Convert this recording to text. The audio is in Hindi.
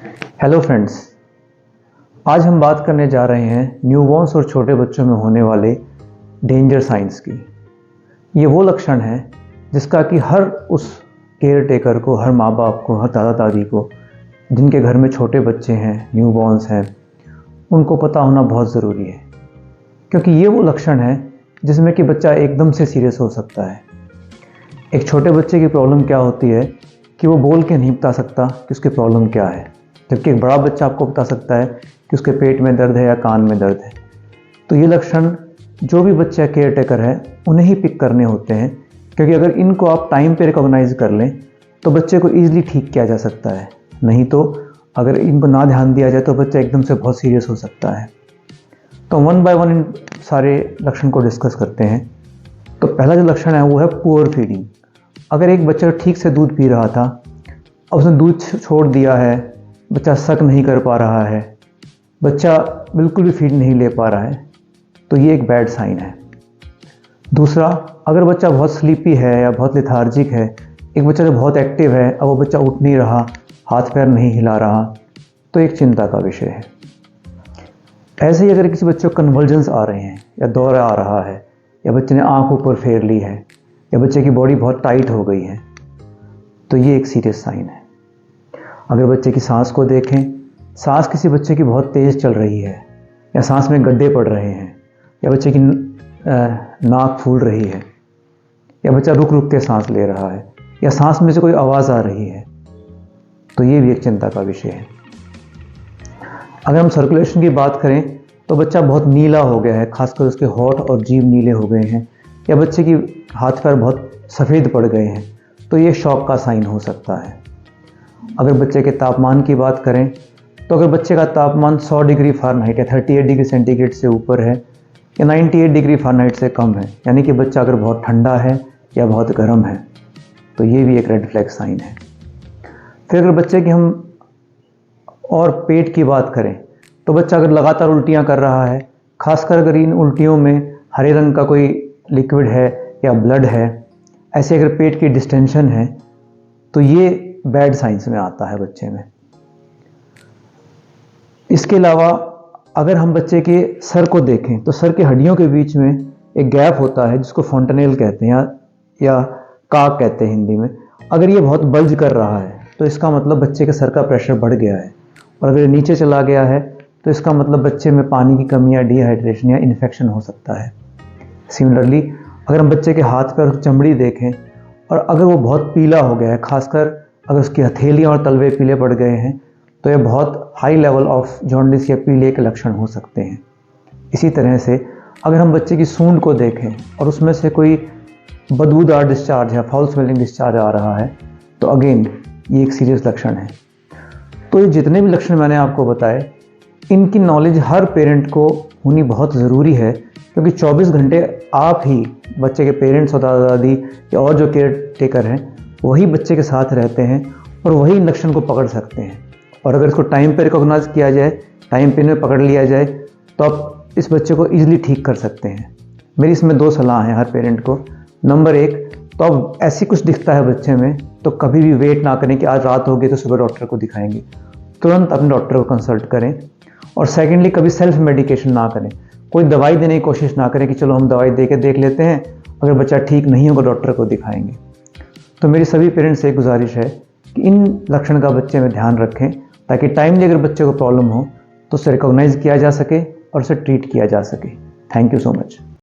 हेलो फ्रेंड्स, आज हम बात करने जा रहे हैं न्यूबॉर्न्स और छोटे बच्चों में होने वाले डेंजर साइंस की। ये वो लक्षण है जिसका कि हर उस केयर टेकर को, हर माँ बाप को, हर दादा दादी को जिनके घर में छोटे बच्चे हैं, न्यूबॉर्न्स हैं, उनको पता होना बहुत ज़रूरी है। क्योंकि ये वो लक्षण है जिसमें कि बच्चा एकदम से सीरियस हो सकता है। एक छोटे बच्चे की प्रॉब्लम क्या होती है कि वो बोल के नहीं बता सकता कि उसकी प्रॉब्लम क्या है, जबकि एक बड़ा बच्चा आपको बता सकता है कि उसके पेट में दर्द है या कान में दर्द है। तो ये लक्षण जो भी बच्चा केयर टेकर है उन्हें ही पिक करने होते हैं, क्योंकि अगर इनको आप टाइम पे रिकॉग्नाइज कर लें तो बच्चे को ईजिली ठीक किया जा सकता है। नहीं तो अगर इनको ना ध्यान दिया जाए तो बच्चा एकदम से बहुत सीरियस हो सकता है। तो वन बाय वन इन सारे लक्षण को डिस्कस करते हैं। तो पहला जो लक्षण है वो है पुअर फीडिंग। अगर एक बच्चा ठीक से दूध पी रहा था, अब उसने दूध छोड़ दिया है, बच्चा सक नहीं कर पा रहा है, बच्चा बिल्कुल भी फीड नहीं ले पा रहा है, तो ये एक बैड साइन है। दूसरा, अगर बच्चा बहुत स्लीपी है या बहुत लेथार्जिक है, एक बच्चा जो बहुत एक्टिव है अब वो बच्चा उठ नहीं रहा, हाथ पैर नहीं हिला रहा, तो एक चिंता का विषय है। ऐसे ही अगर किसी बच्चे को कन्वल्जन्स आ रहे हैं या दौरा आ रहा है या बच्चे ने आंख ऊपर फेर ली है या बच्चे की बॉडी बहुत टाइट हो गई है, तो ये एक सीरियस साइन है। अगर बच्चे की सांस को देखें, सांस किसी बच्चे की बहुत तेज़ चल रही है या सांस में गड्ढे पड़ रहे हैं या बच्चे की नाक फूल रही है या बच्चा रुक रुक के सांस ले रहा है या सांस में से कोई आवाज़ आ रही है, तो ये भी एक चिंता का विषय है। अगर हम सर्कुलेशन की बात करें तो बच्चा बहुत नीला हो गया है, खासकर उसके होंठ और जीभ नीले हो गए हैं या बच्चे की हाथ पैर बहुत सफ़ेद पड़ गए हैं, तो ये शॉक का साइन हो सकता है। अगर बच्चे के तापमान की बात करें तो अगर बच्चे का तापमान 100 डिग्री फ़ारेनहाइट या 38 डिग्री सेंटीग्रेड से ऊपर है या 98 डिग्री फ़ारेनहाइट से कम है, यानी कि बच्चा अगर बहुत ठंडा है या बहुत गर्म है, तो ये भी एक रेड फ्लैग साइन है। फिर अगर बच्चे की हम और पेट की बात करें तो बच्चा अगर लगातार उल्टियाँ कर रहा है, खासकर अगर इन उल्टियों में हरे रंग का कोई लिक्विड है या ब्लड है, ऐसे अगर पेट की डिस्टेंशन है, तो ये बैड साइंस में आता है बच्चे में। इसके अलावा अगर हम बच्चे के सर को देखें तो सर के हड्डियों के बीच में एक गैप होता है जिसको फॉन्टनेल कहते हैं या काक कहते हैं हिंदी में। अगर ये बहुत बल्ज कर रहा है तो इसका मतलब बच्चे के सर का प्रेशर बढ़ गया है, और अगर ये नीचे चला गया है तो इसका मतलब बच्चे में पानी की कमी या डिहाइड्रेशन या इन्फेक्शन हो सकता है। सिमिलरली अगर हम बच्चे के हाथ पर चमड़ी देखें और अगर वो बहुत पीला हो गया है, खासकर अगर उसकी हथेलियाँ और तलवे पीले पड़ गए हैं, तो ये बहुत हाई लेवल ऑफ जॉन्डिस या पीले के लक्षण हो सकते हैं। इसी तरह से अगर हम बच्चे की सूंड को देखें और उसमें से कोई बदबूदार डिस्चार्ज या फाउल स्मेलिंग डिस्चार्ज आ रहा है, तो अगेन ये एक सीरियस लक्षण है। तो ये जितने भी लक्षण मैंने आपको बताए, इनकी नॉलेज हर पेरेंट को होनी बहुत ज़रूरी है, क्योंकि 24 घंटे आप ही बच्चे के पेरेंट्स और दादा दादी या और जो केयर टेकर हैं वही बच्चे के साथ रहते हैं और वही लक्षण को पकड़ सकते हैं। और अगर इसको टाइम पे रिकॉग्नाइज किया जाए, टाइम पे इन्हें पकड़ लिया जाए, तो आप इस बच्चे को ईजिली ठीक कर सकते हैं। मेरी इसमें 2 सलाह हैं हर पेरेंट को। नंबर 1, तो अब ऐसी कुछ दिखता है बच्चे में तो कभी भी वेट ना करें कि आज रात होगी तो सुबह डॉक्टर को दिखाएंगे, तुरंत अपने डॉक्टर को कंसल्ट करें। और सेकेंडली, कभी सेल्फ मेडिकेशन ना करें, कोई दवाई देने की कोशिश ना करें कि चलो हम दवाई दे के देख लेते हैं, अगर बच्चा ठीक नहीं होगा डॉक्टर को दिखाएंगे। तो मेरी सभी पेरेंट्स से एक गुजारिश है कि इन लक्षण का बच्चे में ध्यान रखें, ताकि टाइमली अगर बच्चे को प्रॉब्लम हो तो उसे रिकॉग्नाइज किया जा सके और उसे ट्रीट किया जा सके। Thank you so much.